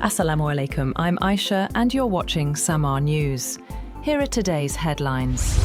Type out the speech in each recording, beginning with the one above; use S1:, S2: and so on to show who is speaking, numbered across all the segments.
S1: Assalamu alaikum, I'm Aisha and you're watching SAMAA News. Here are today's headlines.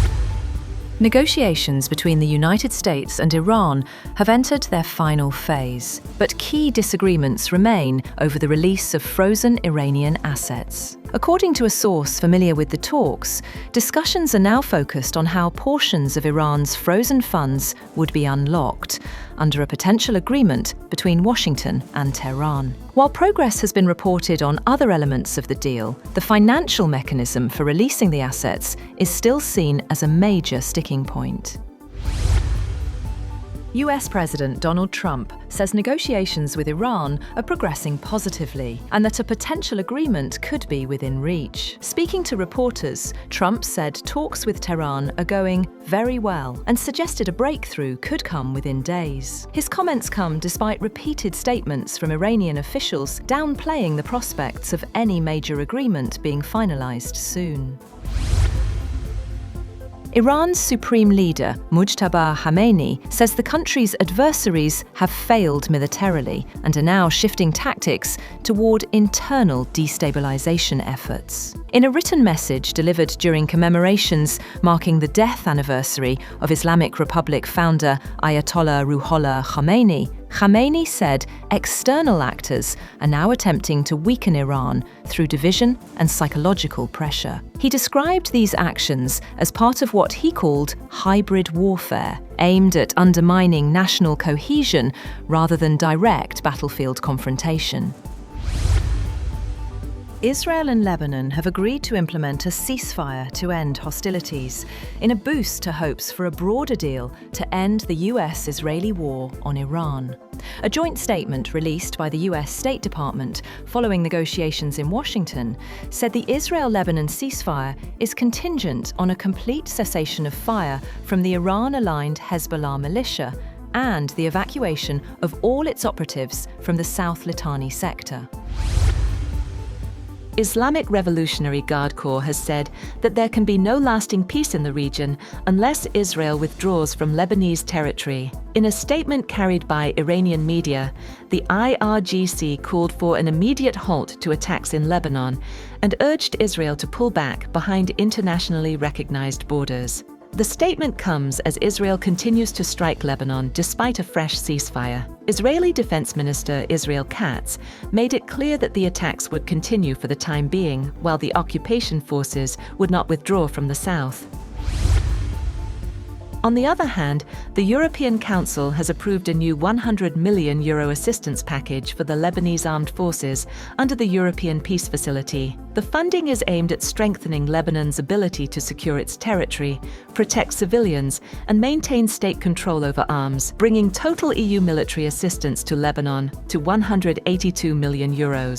S1: Negotiations between the United States and Iran have entered their final phase, but key disagreements remain over the release of frozen Iranian assets. According to a source familiar with the talks, discussions are now focused on how portions of Iran's frozen funds would be unlocked under a potential agreement between Washington and Tehran. While progress has been reported on other elements of the deal, the financial mechanism for releasing the assets is still seen as a major sticking point. US President Donald Trump says negotiations with Iran are progressing positively and that a potential agreement could be within reach. Speaking to reporters, Trump said talks with Tehran are going very well and suggested a breakthrough could come within days. His comments come despite repeated statements from Iranian officials downplaying the prospects of any major agreement being finalized soon. Iran's supreme leader, Mujtaba Khamenei, says the country's adversaries have failed militarily and are now shifting tactics toward internal destabilization efforts. In a written message delivered during commemorations marking the death anniversary of Islamic Republic founder Ayatollah Ruhollah Khomeini, Khamenei said external actors are now attempting to weaken Iran through division and psychological pressure. He described these actions as part of what he called hybrid warfare, aimed at undermining national cohesion rather than direct battlefield confrontation. Israel and Lebanon have agreed to implement a ceasefire to end hostilities, in a boost to hopes for a broader deal to end the US-Israeli war on Iran. A joint statement released by the US State Department following negotiations in Washington said the Israel-Lebanon ceasefire is contingent on a complete cessation of fire from the Iran-aligned Hezbollah militia and the evacuation of all its operatives from the South Litani sector.
S2: Islamic Revolutionary Guard Corps has said that there can be no lasting peace in the region unless Israel withdraws from Lebanese territory. In a statement carried by Iranian media, the IRGC called for an immediate halt to attacks in Lebanon and urged Israel to pull back behind internationally recognized borders. The statement comes as Israel continues to strike Lebanon despite a fresh ceasefire. Israeli Defense Minister Israel Katz made it clear that the attacks would continue for the time being, while the occupation forces would not withdraw from the south. On the other hand, the European Council has approved a new €100 million assistance package for the Lebanese armed forces under the European Peace Facility. The funding is aimed at strengthening Lebanon's ability to secure its territory, protect civilians, and maintain state control over arms, bringing total EU military assistance to Lebanon to €182 million.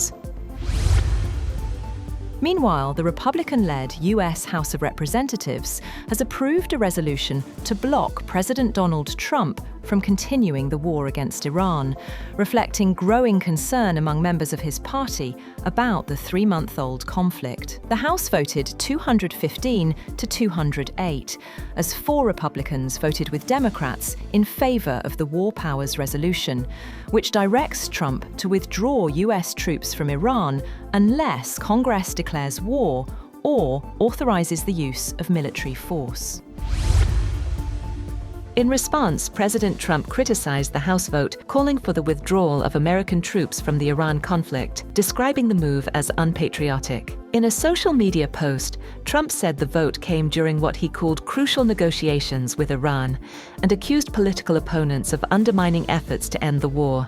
S1: Meanwhile, the Republican-led US House of Representatives has approved a resolution to block President Donald Trump from continuing the war against Iran, reflecting growing concern among members of his party about the 3-month-old conflict. The House voted 215 to 208, as 4 Republicans voted with Democrats in favor of the War Powers Resolution, which directs Trump to withdraw US troops from Iran unless Congress declares war or authorizes the use of military force.
S2: In response, President Trump criticized the House vote, calling for the withdrawal of American troops from the Iran conflict, describing the move as unpatriotic. In a social media post, Trump said the vote came during what he called crucial negotiations with Iran and accused political opponents of undermining efforts to end the war.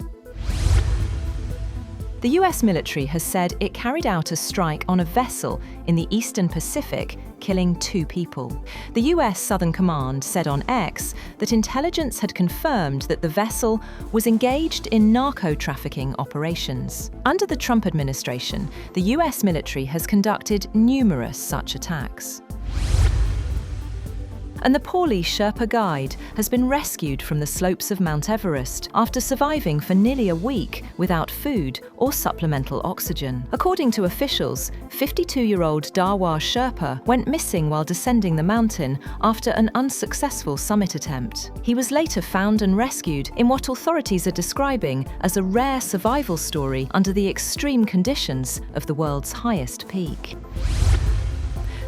S1: The US military has said it carried out a strike on a vessel in the Eastern Pacific, killing 2 people. The US Southern Command said on X that intelligence had confirmed that the vessel was engaged in narco trafficking operations. Under the Trump administration, the US military has conducted numerous such attacks. And the poorly Sherpa guide has been rescued from the slopes of Mount Everest after surviving for nearly a week without food or supplemental oxygen. According to officials, 52-year-old Dawa Sherpa went missing while descending the mountain after an unsuccessful summit attempt. He was later found and rescued in what authorities are describing as a rare survival story under the extreme conditions of the world's highest peak.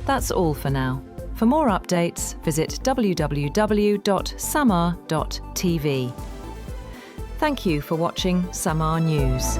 S1: That's all for now. For more updates, visit www.SAMAA.tv. Thank you for watching SAMAA News.